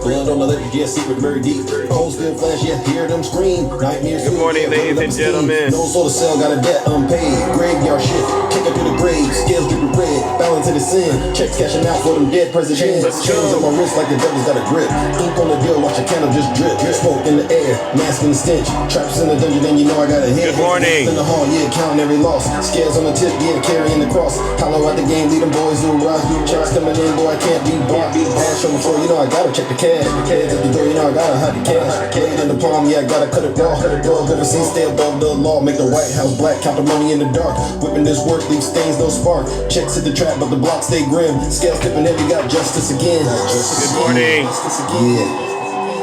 Blood on the lips, yeah, secret very deep. Cold still flash, yeah, hear them scream. Nightmares. Good morning, ladies and gentlemen. No soda cell, got a debt unpaid. Graveyard shit, kick up to the grave. Scales dripping red, balance to the sin. Checks cashing out for them dead presidents. Chains on my wrist like the devil's got a grip. Ink on the deal, watch a candle just drip. Smoke in the air, mask in the stench. Traps in the dungeon, and you know I got a hit. Good morning. In the hall, yeah, counting every loss. Scales on the tip, yeah, carrying the cross. Hollow out the game, lead them boys who rock. Checks coming in, boy, I can't be bought. Pass on the floor, you know I gotta check the cash. Heads at the door, you know I gotta hide the cash. Blade in the palm, yeah, I gotta cut it raw. Dog overseas, stay above the law. Make the White House black, count the money in the dark. Whipping this work, leave stains, no spark. Checks hit the trap, but the block stay grim. Scales tipping heavy, got justice again. Good morning. Yeah.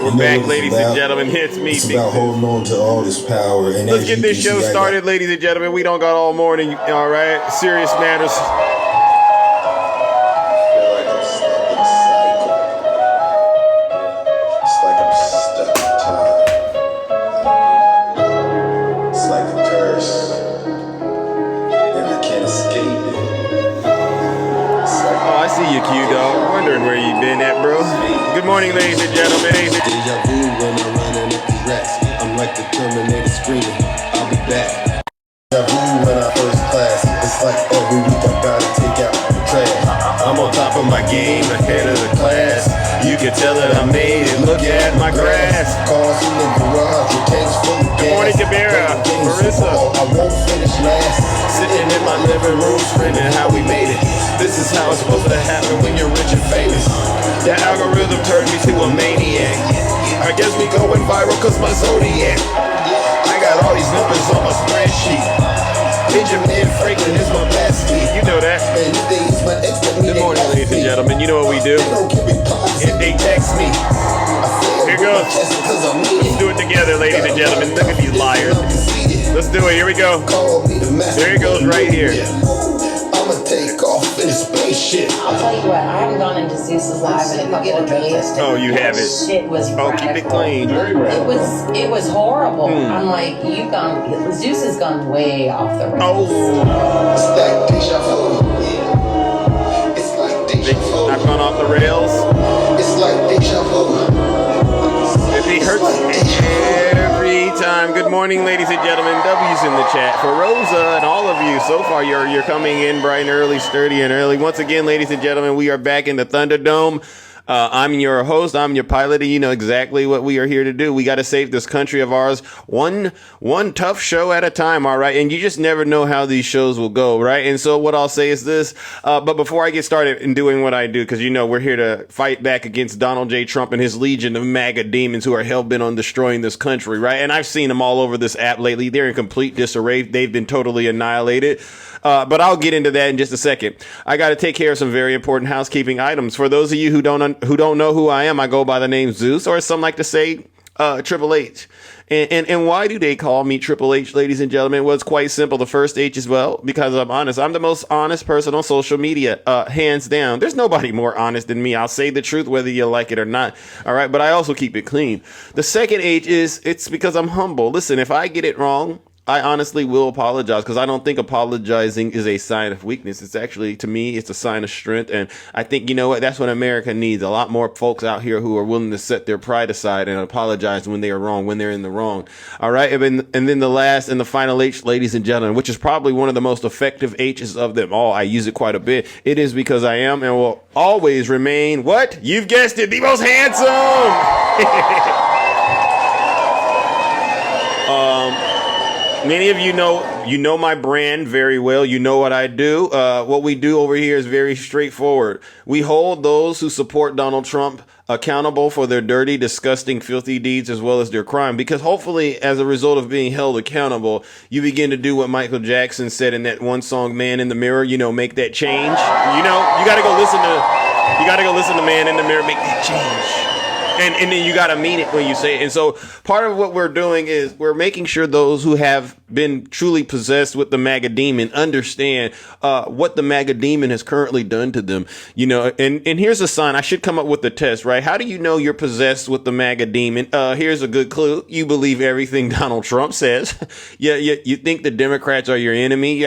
We're back, ladies and gentlemen. It's me. It's about holding on to all this power. And let's get this show started, ladies and gentlemen. We don't got all morning, all right? Serious matters. Good morning, ladies and gentlemen. Deja vu when I'm running up these racks. I'm like the Terminator screaming, I'll be back. Deja vu when I first class. It's like every week I gotta take out the trash. I'm on top of my game, ahead of the class. You can tell that I made it. Look at my grass. Cars in the garage, your tanks full of gas. Good morning, Jabera. Marissa. I won't finish last. Sitting in my living room, sprinting how we made it. This is how it's supposed to happen when you're rich and famous. The algorithm turned me to a maniac. I guess we going viral cause my zodiac. I got all these numbers on my spreadsheet. Benjamin Franklin is my bestie. You know that. Good morning, ladies and gentlemen. You know what we do. If they text me. Here goes. Let's do it together, ladies and gentlemen. Look at these liars. Let's do it. Here we go. There it goes right here. I'ma take off in a spaceship. I'll tell you what, I haven't gone into Zeus's live in a couple of days. Oh, you haven't? Shit was keep it clean. It was horrible. I'm like, Zeus has gone way off the rails. It's like deja vu. It's like deja vu. I've gone off the rails. It's like deja vu. It hurts every time. Good morning, ladies and gentlemen. W's in the chat for Rosa and all of you. So far, you're coming in bright and early, sturdy and early. Once again, ladies and gentlemen, we are back in the Thunderdome. I'm your host. I'm your pilot, and you know exactly what we are here to do. We got to save this country of ours, one tough show at a time, all right? And you just never know how these shows will go, right? And so what I'll say is this, but before I get started in doing what I do, because you know we're here to fight back against Donald J. Trump and his legion of MAGA demons who are hell-bent on destroying this country, right? And I've seen them all over this app lately. They're in complete disarray. They've been totally annihilated. But I'll get into that in just a second. I got to take care of some very important housekeeping items. For those of you who don't know who I am, I go by the name Zeus, or as some like to say, Triple H. And why do they call me Triple H, ladies and gentlemen? Well, it's quite simple. The first H as well, because I'm honest. I'm the most honest person on social media, hands down. There's nobody more honest than me. I'll say the truth whether you like it or not. All right, but I also keep it clean. The second H is it's because I'm humble. Listen, if I get it wrong, I honestly will apologize, because I don't think apologizing is a sign of weakness. It's actually, to me, it's a sign of strength. And I think, you know what, that's what America needs. A lot more folks out here who are willing to set their pride aside and apologize when they are wrong, when they're in the wrong. All right. And then the last and the final H, ladies and gentlemen, which is probably one of the most effective H's of them all. I use it quite a bit. It is because I am and will always remain, what? You've guessed it, the most handsome. Many of you know my brand very well. You know what I do. What we do over here is very straightforward. We hold those who support Donald Trump accountable for their dirty, disgusting, filthy deeds as well as their crime. Because hopefully, as a result of being held accountable, you begin to do what Michael Jackson said in that one song, Man in the Mirror, make that change. You gotta go listen to Man in the Mirror, make that change. And then you got to mean it when you say it. And so part of what we're doing is we're making sure those who have been truly possessed with the MAGA demon understand what the MAGA demon has currently done to them. And here's a sign. I should come up with a test, right? How do you know you're possessed with the MAGA demon? Here's a good clue. You believe everything Donald Trump says. You think the Democrats are your enemy.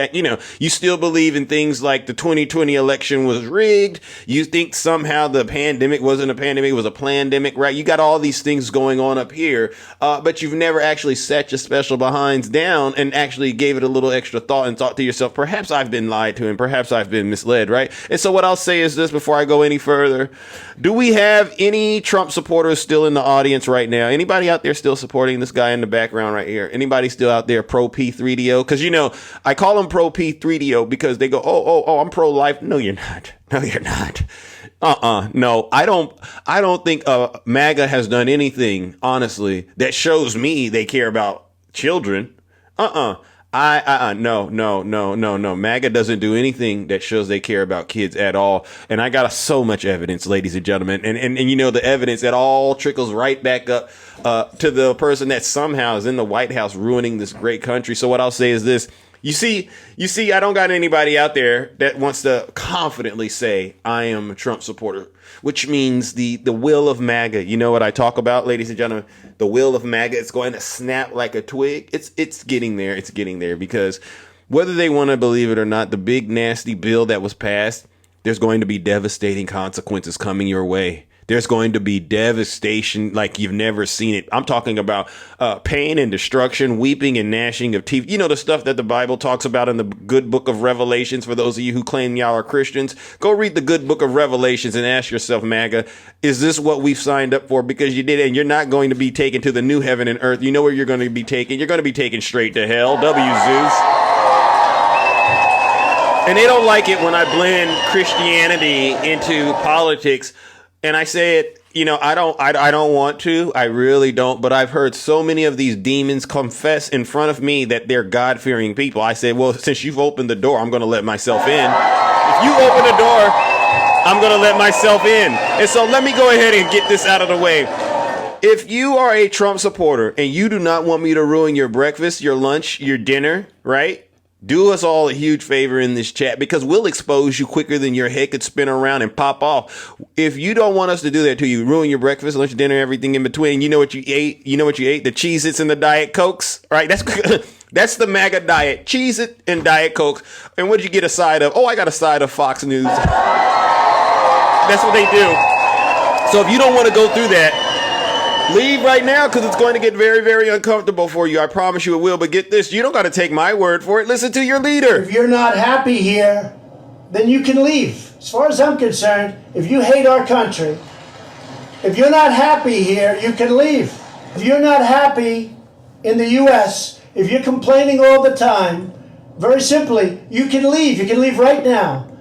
You still believe in things like the 2020 election was rigged. You think somehow the pandemic wasn't a pandemic, it was a plandemic, right? You got all these things going on up here, but you've never actually sat your special behinds down and actually gave it a little extra thought and thought to yourself, perhaps I've been lied to and perhaps I've been misled, right? And so what I'll say is this before I go any further. Do we have any Trump supporters still in the audience right now? Anybody out there still supporting this guy in the background right here? Anybody still out there pro P3DO? Because, I call them pro P3DO because they go, oh, I'm pro-life. No, you're not. No, you're not. No, I don't think MAGA has done anything, honestly, that shows me they care about children. No. MAGA doesn't do anything that shows they care about kids at all. And I got so much evidence, ladies and gentlemen. And the evidence that all trickles right back up to the person that somehow is in the White House ruining this great country. So what I'll say is this. You see, I don't got anybody out there that wants to confidently say I am a Trump supporter, which means the will of MAGA. You know what I talk about, ladies and gentlemen? The will of MAGA. It's going to snap like a twig. It's getting there. It's getting there because whether they want to believe it or not, the big nasty bill that was passed, there's going to be devastating consequences coming your way. There's going to be devastation like you've never seen it. I'm talking about pain and destruction, weeping and gnashing of teeth. The stuff that the Bible talks about in the good book of Revelations. For those of you who claim y'all are Christians, go read the good book of Revelations and ask yourself, MAGA, is this what we've signed up for? Because you did it, and you're not going to be taken to the new heaven and earth. You know where you're going to be taken? You're going to be taken straight to hell. W. Zeus. And they don't like it when I blend Christianity into politics. And I say it, I don't want to. I really don't. But I've heard so many of these demons confess in front of me that they're God-fearing people. I say, well, since you've opened the door, I'm going to let myself in. If you open the door, I'm going to let myself in. And so let me go ahead and get this out of the way. If you are a Trump supporter and you do not want me to ruin your breakfast, your lunch, your dinner, right? Do us all a huge favor in this chat because we'll expose you quicker than your head could spin around and pop off. If you don't want us to do that to you, ruin your breakfast, lunch, dinner, everything in between, you know what you ate? The Cheez-Its and the Diet Cokes, right? That's the MAGA diet. Cheez-It and Diet Cokes. And what'd you get a side of? Oh, I got a side of Fox News. That's what they do. So if you don't want to go through that, leave right now because it's going to get very, very uncomfortable for you. I promise you it will. But get this, you don't got to take my word for it. Listen to your leader. If you're not happy here, then you can leave. As far as I'm concerned, if you hate our country, if you're not happy here, you can leave. If you're not happy in the U.S., if you're complaining all the time, very simply, you can leave. You can leave right now.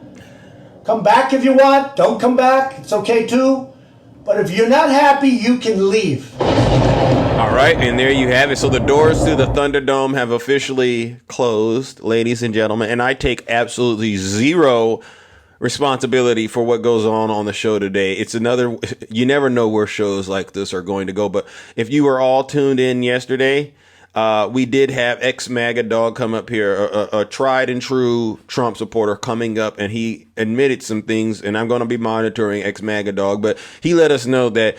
Come back if you want. Don't come back. It's okay too. But if you're not happy, you can leave. All right, and there you have it. So the doors to the Thunderdome have officially closed, ladies and gentlemen. And I take absolutely zero responsibility for what goes on the show today. It's you never know where shows like this are going to go. But if you were all tuned in yesterday, we did have ex-MAGA dog come up here, a tried and true Trump supporter coming up, and he admitted some things, and I'm going to be monitoring ex-MAGA dog, but he let us know that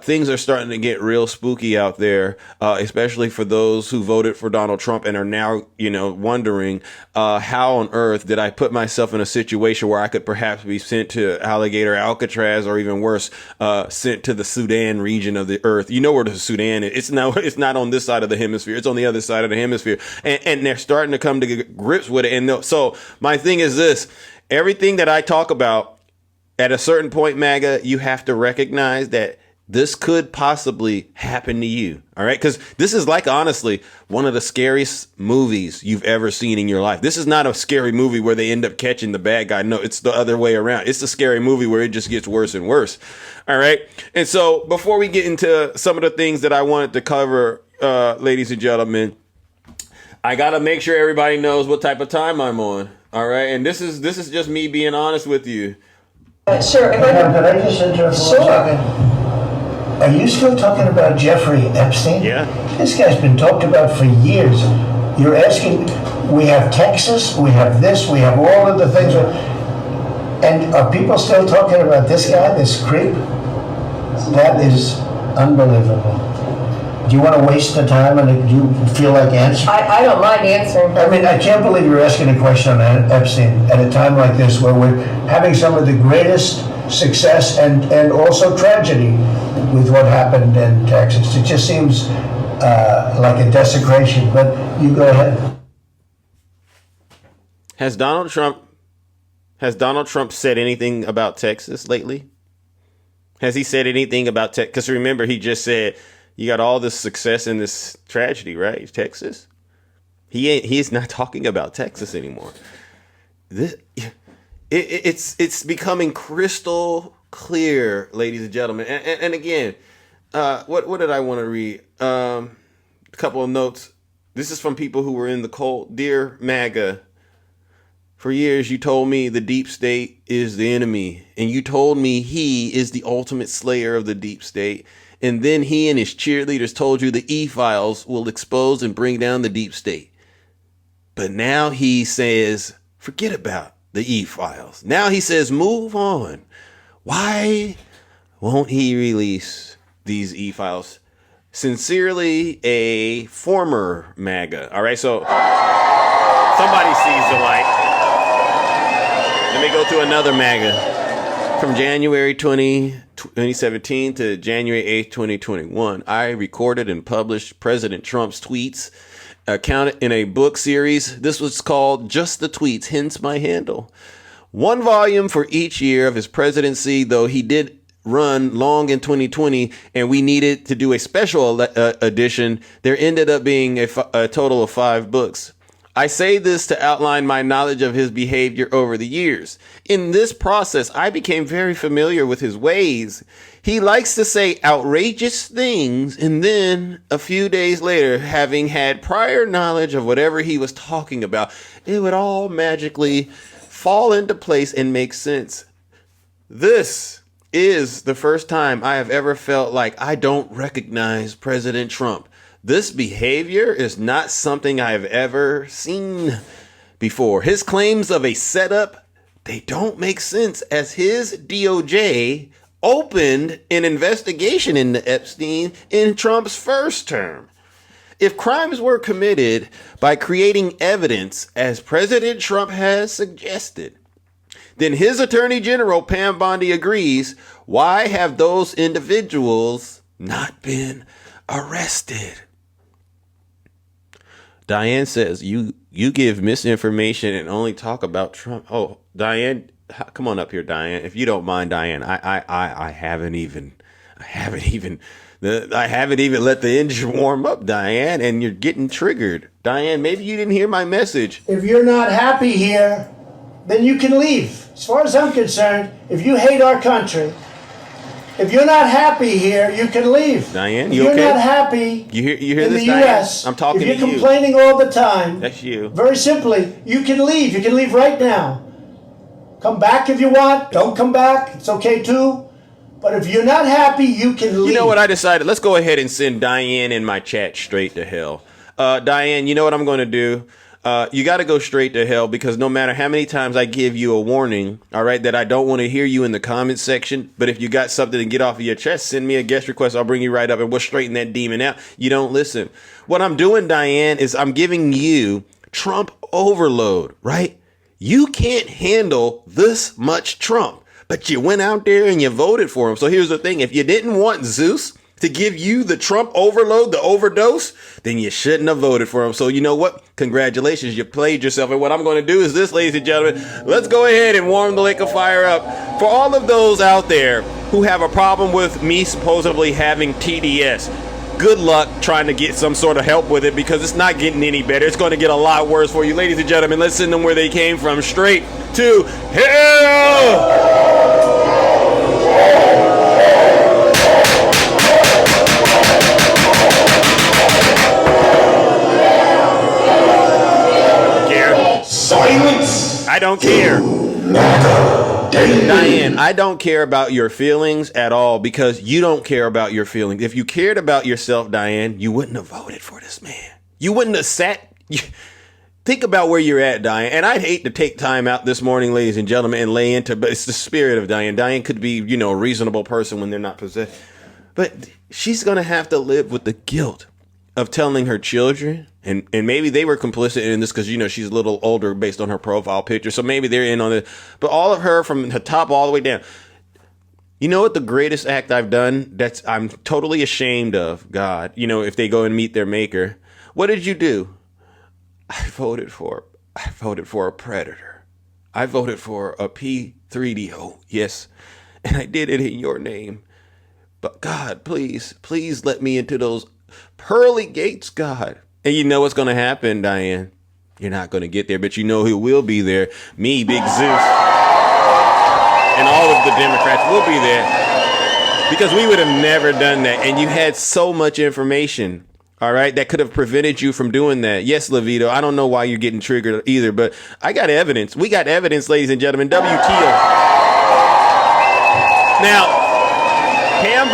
things are starting to get real spooky out there, especially for those who voted for Donald Trump and are now, wondering how on earth did I put myself in a situation where I could perhaps be sent to Alligator Alcatraz or even worse, sent to the Sudan region of the earth. You know where the Sudan is. It's not on this side of the hemisphere. It's on the other side of the hemisphere. And they're starting to come to grips with it. And so my thing is this. Everything that I talk about at a certain point, MAGA, you have to recognize that this could possibly happen to you. All right. Because this is honestly, one of the scariest movies you've ever seen in your life. This is not a scary movie where they end up catching the bad guy. No, it's the other way around. It's a scary movie where it just gets worse and worse. All right. And so before we get into some of the things that I wanted to cover, ladies and gentlemen, I got to make sure everybody knows what type of time I'm on. All right. And this is just me being honest with you. Sure. Could I just interrupt for 1 second? Are you still talking about Jeffrey Epstein? Yeah. This guy's been talked about for years. You're asking, we have Texas, we have this, we have all of the things. And are people still talking about this guy, this creep? That is unbelievable. Do you want to waste the time and do you feel like answering? I don't mind answering. I mean, I can't believe you're asking a question on Epstein at a time like this where we're having some of the greatest success and also tragedy with what happened in Texas. It just seems like a desecration, but you go ahead. Has Donald Trump said anything about Texas lately? Has he said anything about Texas? Because remember, he just said you got all this success in this tragedy, right? Texas. He's not talking about Texas anymore. It's becoming crystal clear, ladies and gentlemen. And again, what did I want to read? A couple of notes. This is from people who were in the cult. Dear MAGA, for years you told me the deep state is the enemy, and you told me he is the ultimate slayer of the deep state. And then he and his cheerleaders told you the E-Files will expose and bring down the deep state. But now he says, forget about the E-Files. Now he says, move on. Why won't he release these E-Files? Sincerely, a former MAGA. All right, so somebody sees the light. Let me go to another MAGA. From January 2017 to January 8th, 2021, I recorded and published President Trump's tweets account in a book series. This was called Just the Tweets, hence my handle. One volume for each year of his presidency, though he did run long in 2020 and we needed to do a special edition. There ended up being a total of 5 books. I say this to outline my knowledge of his behavior over the years. In this process, I became very familiar with his ways. He likes to say outrageous things, and then a few days later, having had prior knowledge of whatever he was talking about, it would all magically fall into place and make sense. This is the first time I have ever felt like I don't recognize President Trump. This behavior is not something I have ever seen before. His claims of a setup, they don't make sense, as his DOJ opened an investigation into Epstein in Trump's first term. If crimes were committed by creating evidence, as President Trump has suggested, then his Attorney General, Pam Bondi, agrees. Why have those individuals not been arrested? Diane says, you give misinformation and only talk about Trump. Oh, Diane, come on up here, Diane. If you don't mind, Diane, I haven't even let the engine warm up, Diane, and you're getting triggered. Diane, maybe you didn't hear my message. If you're not happy here, then you can leave. As far as I'm concerned, if you hate our country, if you're not happy here, you can leave. Diane, if you you're okay? not happy you hear in this, the Diane? U.S., I'm talking to if you. you're complaining all the time, that's you. Very simply, you can leave. You can leave right now. Come back if you want. Don't come back. It's okay too. But if you're not happy, you can leave. You know what I decided? Let's go ahead and send Diane in my chat straight to hell. Diane, you know what I'm going to do? You got to go straight to hell, because no matter how many times I give you a warning, all right, that I don't want to hear you in the comment section. But if you got something to get off of your chest, send me a guest request. I'll bring you right up and we'll straighten that demon out. You don't listen. What I'm doing, Diane, is I'm giving you Trump overload, right? You can't handle this much Trump, but you went out there and you voted for him. So here's the thing. If you didn't want Zeus to give you the Trump overload, the overdose, then you shouldn't have voted for him. So you know what? Congratulations, you played yourself. And what I'm going to do is this, ladies and gentlemen, let's go ahead and warm the lake of fire up. For all of those out there who have a problem with me supposedly having TDS, good luck trying to get some sort of help with it, because it's not getting any better. It's going to get a lot worse for you. Ladies and gentlemen, let's send them where they came from, straight to hell. Silence! I don't care. Diane, I don't care about your feelings at all, because you don't care about your feelings. If you cared about yourself, Diane, you wouldn't have voted for this man. You wouldn't have sat. Think about where you're at, Diane. And I'd hate to take time out this morning, ladies and gentlemen, and lay into, but it's the spirit of Diane. Diane could be, a reasonable person when they're not possessed. But she's going to have to live with the guilt of telling her children, and maybe they were complicit in this because, she's a little older based on her profile picture. So maybe they're in on it. But all of her from the top all the way down. You know what the greatest act I've done that's I'm totally ashamed of, God, you know, if they go and meet their maker. What did you do? I voted for a predator. I voted for a P3DO. Yes. And I did it in your name. But God, please let me into those pearly gates, God. And you know what's going to happen, Diane? You're not going to get there, but you know who will be there. Me, Big Zeus. And all of the Democrats will be there. Because we would have never done that. And you had so much information, all right, that could have prevented you from doing that. Yes, Levito, I don't know why you're getting triggered either, but I got evidence. We got evidence, ladies and gentlemen. WTO. Now, Pam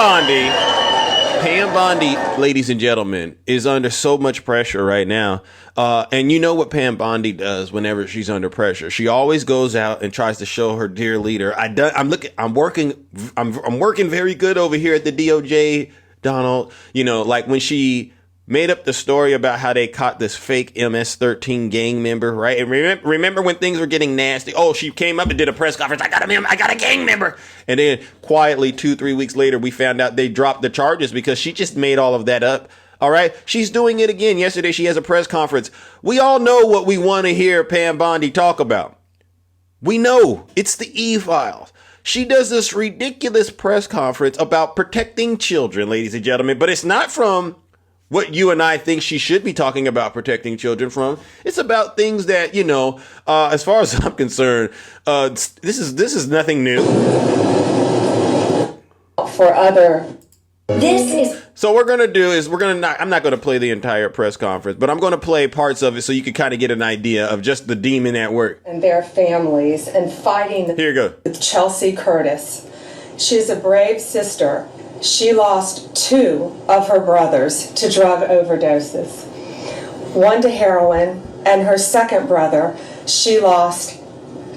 Bondi, ladies and gentlemen, is under so much pressure right now. And you know what Pam Bondi does whenever she's under pressure. She always goes out and tries to show her dear leader. I'm working very good over here at the DOJ, Donald. You know, like when she made up the story about how they caught this fake MS-13 gang member, right? And remember when things were getting nasty? Oh, she came up and did a press conference. I got a gang member. And then quietly 2-3 weeks later, we found out they dropped the charges because she just made all of that up. All right. She's doing it again. Yesterday, she has a press conference. We all know what we want to hear Pam Bondi talk about. We know it's the E-Files. She does this ridiculous press conference about protecting children, ladies and gentlemen, but it's not from what you and I think she should be talking about protecting children from. It's about things that, you know, as far as I'm concerned, this is nothing new. For other, this is. So what we're gonna do is I'm not gonna play the entire press conference, but I'm gonna play parts of it so you can kind of get an idea of just the demon at work. And their families and fighting. Here you go. With Chelsea Curtis. She's a brave sister. She lost 2 of her brothers to drug overdoses. One to heroin, and her second brother she lost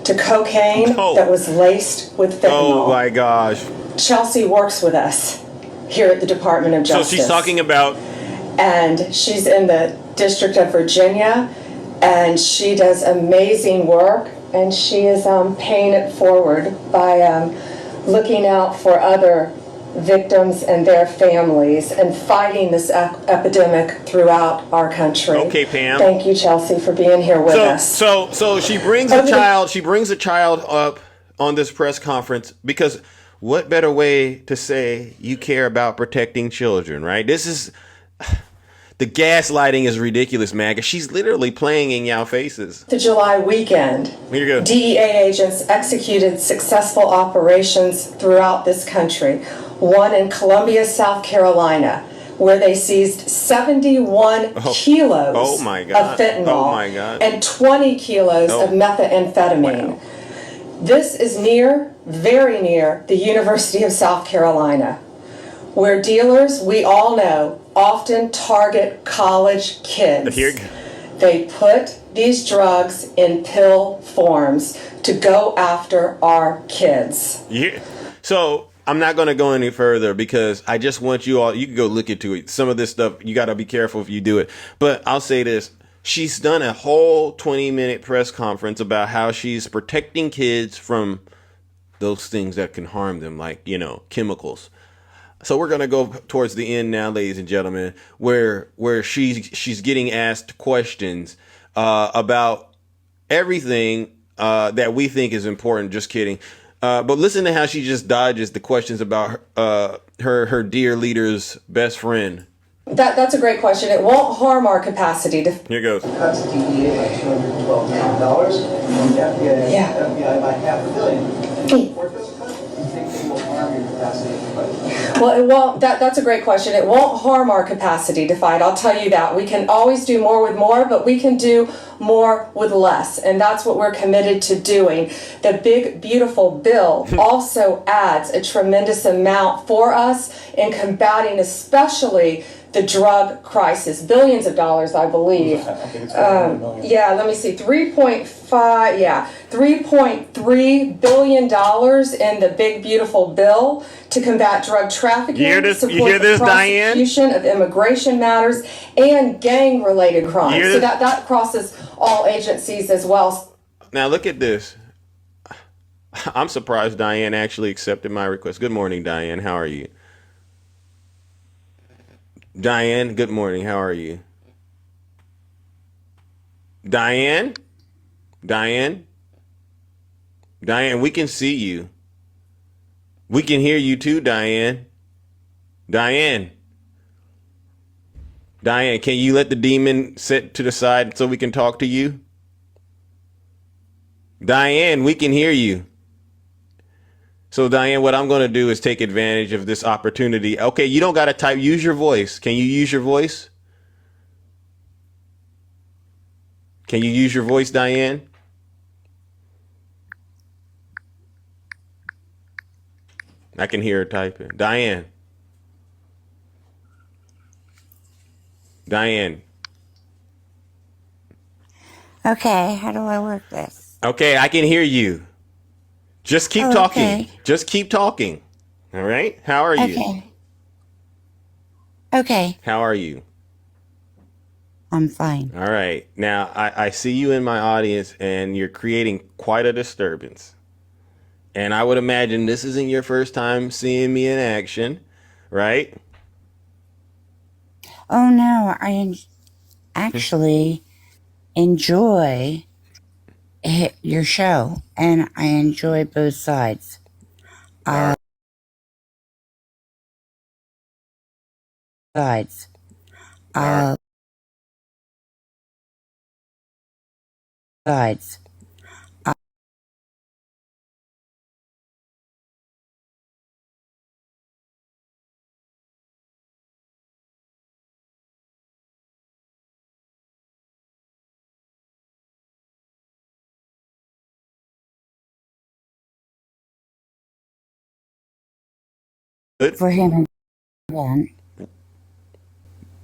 to cocaine that was laced with fentanyl. Oh my gosh. Chelsea works with us here at the Department of Justice. So she's talking about... And she's in the District of Virginia, and she does amazing work, and she is paying it forward by looking out for other victims and their families and fighting this epidemic throughout our country. Okay, Pam. Thank you, Chelsea, for being here with us. So she brings a child. She brings a child up on this press conference because what better way to say you care about protecting children, right? This is the gaslighting is ridiculous, Maggie. She's literally playing in y'all faces. The July weekend, here you go. DEA agents executed successful operations throughout this country. One in Columbia, South Carolina, where they seized 71 kilos of fentanyl and 20 kilos of methamphetamine. Wow. This is very near the University of South Carolina, where dealers, we all know, often target college kids. They put these drugs in pill forms to go after our kids. Yeah. So I'm not going to go any further because I just want you all, you can go look into it. Some of this stuff, you got to be careful if you do it. But I'll say this. She's done a whole 20-minute press conference about how she's protecting kids from those things that can harm them, like, you know, chemicals. So we're going to go towards the end now, ladies and gentlemen, where she's getting asked questions about everything that we think is important. Just kidding. But listen to how she just dodges the questions about her dear leader's best friend. That's a great question. It won't harm our capacity to... Here goes. Cuts DEA by $212 million, and FBI by $500 million. Well, that's a great question. It won't harm our capacity to fight. I'll tell you that. We can always do more with more, but we can do more with less. And that's what we're committed to doing. The big, beautiful bill also adds a tremendous amount for us in combating especially the drug crisis. Billions of dollars, I believe. I think it's let me see. $3.3 billion in the big, beautiful bill to combat drug trafficking, you hear this, prosecution Diane? of immigration matters, and gang-related crimes. So that crosses all agencies as well. Now look at this. I'm surprised Diane actually accepted my request. Good morning, Diane. How are you? Diane, good morning. How are you? Diane? Diane? Diane, we can see you. We can hear you too, Diane. Diane. Diane, can you let the demon sit to the side so we can talk to you? Diane, we can hear you. So, Diane, what I'm going to do is take advantage of this opportunity. Okay, you don't got to type. Use your voice. Can you use your voice? Can you use your voice, Diane? I can hear her typing. Diane. Diane. Okay, how do I work this? Okay, I can hear you. Just keep talking. Okay. Just keep talking. All right? How are you? Okay. Okay, How are you? I'm fine. All right. Now, I see you in my audience and you're creating quite a disturbance. And I would imagine this isn't your first time seeing me in action, right? Oh no, actually enjoy your show, and I enjoy both sides. Sides. Sides. For him again.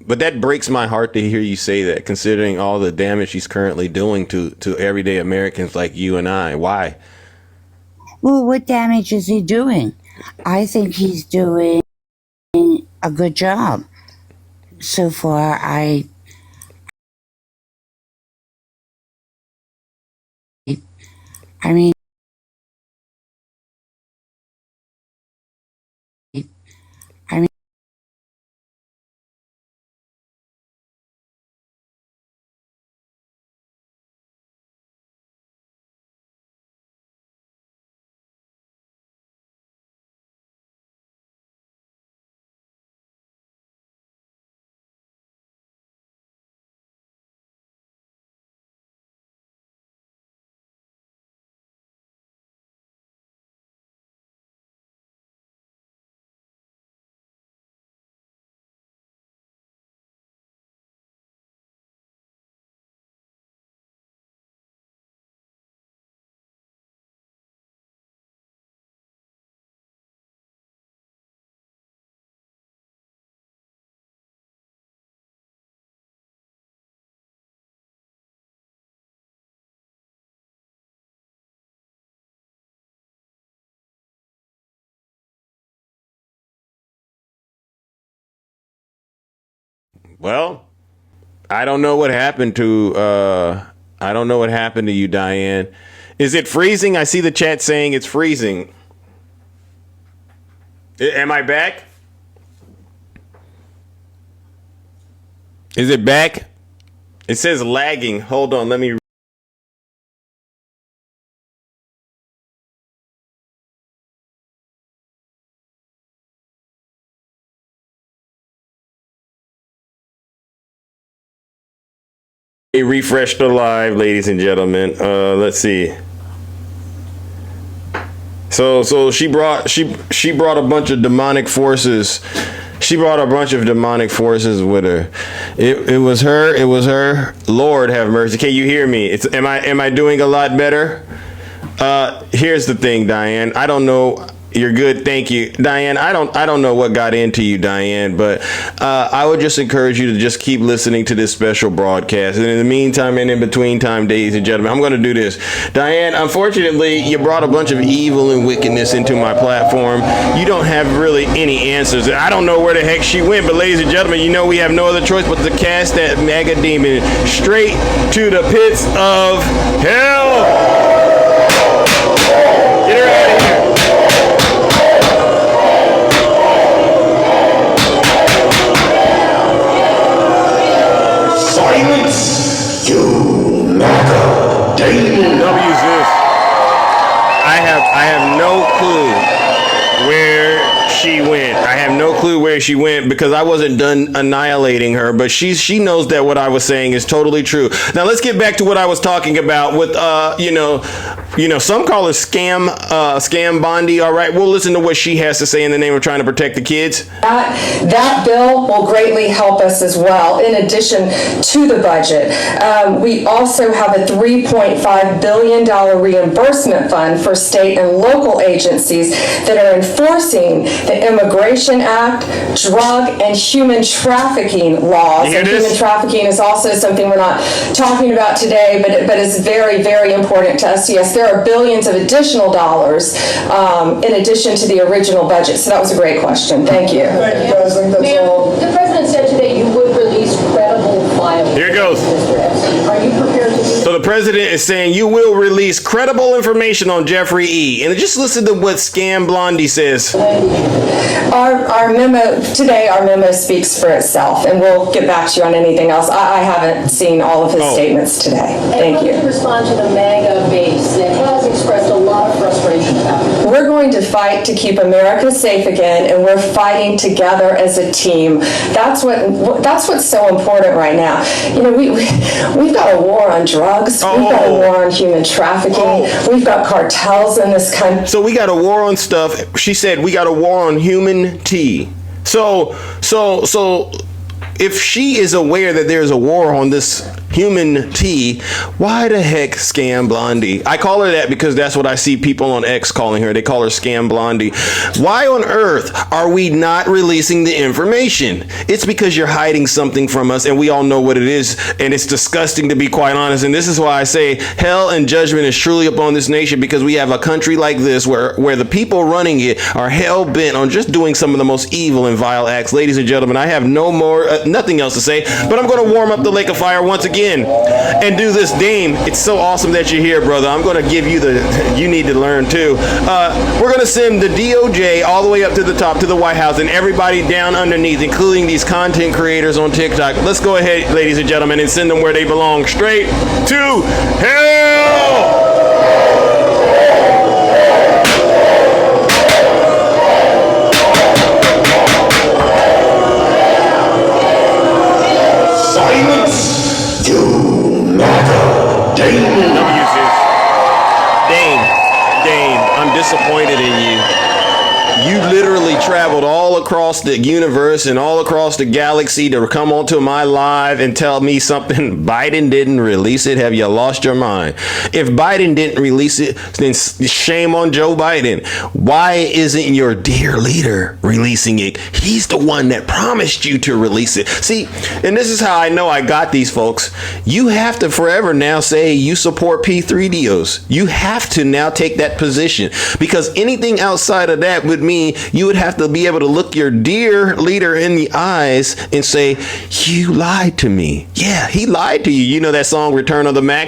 But that breaks my heart to hear you say that, considering all the damage he's currently doing to everyday Americans like you and I. Why? Well, what damage is he doing? I think he's doing a good job. So far, I mean, Well, I don't know what happened to you, Diane. Is it freezing? I see the chat saying it's freezing. Am I back? Is it back? It says lagging. Hold on, let me refresh the live, ladies and gentlemen. Let's see. So she brought a bunch of demonic forces. She brought a bunch of demonic forces with her. It was her. Lord have mercy. Can you hear me? Am I doing a lot better? Here's the thing, Diane. I don't know. You're good, thank you, Diane. I don't know what got into you, Diane, but I would just encourage you to just keep listening to this special broadcast. And in the meantime and in between time, ladies and gentlemen, I'm going to do this. Diane, unfortunately, you brought a bunch of evil and wickedness into my platform. You don't have really any answers. I don't know where the heck she went, but ladies and gentlemen, you know we have no other choice but to cast that mega demon straight to the pits of hell. Get her out of here. Silence, you knocker. Damn. W's this. I have no clue where she went. I have no clue where she went because I wasn't done annihilating her, but she knows that what I was saying is totally true. Now let's get back to what I was talking about with some call it scam Bondi. All right, we'll listen to what she has to say in the name of trying to protect the kids. That bill will greatly help us as well. In addition to the budget, we also have a $3.5 billion reimbursement fund for state and local agencies that are enforcing the Immigration Act, drug and human trafficking laws. You hear And this? human trafficking is also something we're not talking about today, but is very, very important to us. Yes, there are billions of additional dollars in addition to the original budget. So that was a great question. Thank you. Thank you, President. That's all. The president said today you would release credible files. Here it goes. Mr. Epstein. Are you prepared to do So the president is saying you will release credible information on Jeffrey E. And just listen to what Scam Blondie says. Our memo today, our memo speaks for itself, and we'll get back to you on anything else. I haven't seen all of his statements today. Thank you. And how do you respond to the MAGA base that has expressed a lot of frustration about it? We're going to fight to keep America safe again, and we're fighting together as a team. That's what's so important right now. You know, we've got a war on drugs. We've got a war on human trafficking. We've got cartels in this country. So we got a war on stuff. She said we got a war on human tea. So if she is aware that there's a war on this human tea, why the heck Scam Blondie? I call her that because that's what I see people on X calling her. They call her Scam Blondie. Why on earth are we not releasing the information? It's because you're hiding something from us, and we all know what it is, and it's disgusting, to be quite honest. And this is why I say hell and judgment is truly upon this nation, because we have a country like this where the people running it are hell-bent on just doing some of the most evil and vile acts. Ladies and gentlemen, I have nothing else to say, but I'm going to warm up the lake of fire once again and do this. Dame, it's so awesome that you're here, brother. I'm going to give you you need to learn too. We're going to send the DOJ all the way up to the top, to the White House, and everybody down underneath, including these content creators on TikTok. Let's go ahead, ladies and gentlemen, and send them where they belong, straight to hell. Silence, you knocker. Damn. Dane, I'm disappointed in you. You literally traveled all across the universe and all across the galaxy to come onto my live and tell me something. Biden didn't release it. Have you lost your mind? If Biden didn't release it, then shame on Joe Biden. Why isn't your dear leader releasing it? He's the one that promised you to release it. See, and this is how I know I got these folks. You have to forever now say you support P3DOs. You have to now take that position, because anything outside of that would mean you would have to be able to look your dear leader in the eyes and say, you lied to me. Yeah, he lied to you. You know that song, Return of the Mac?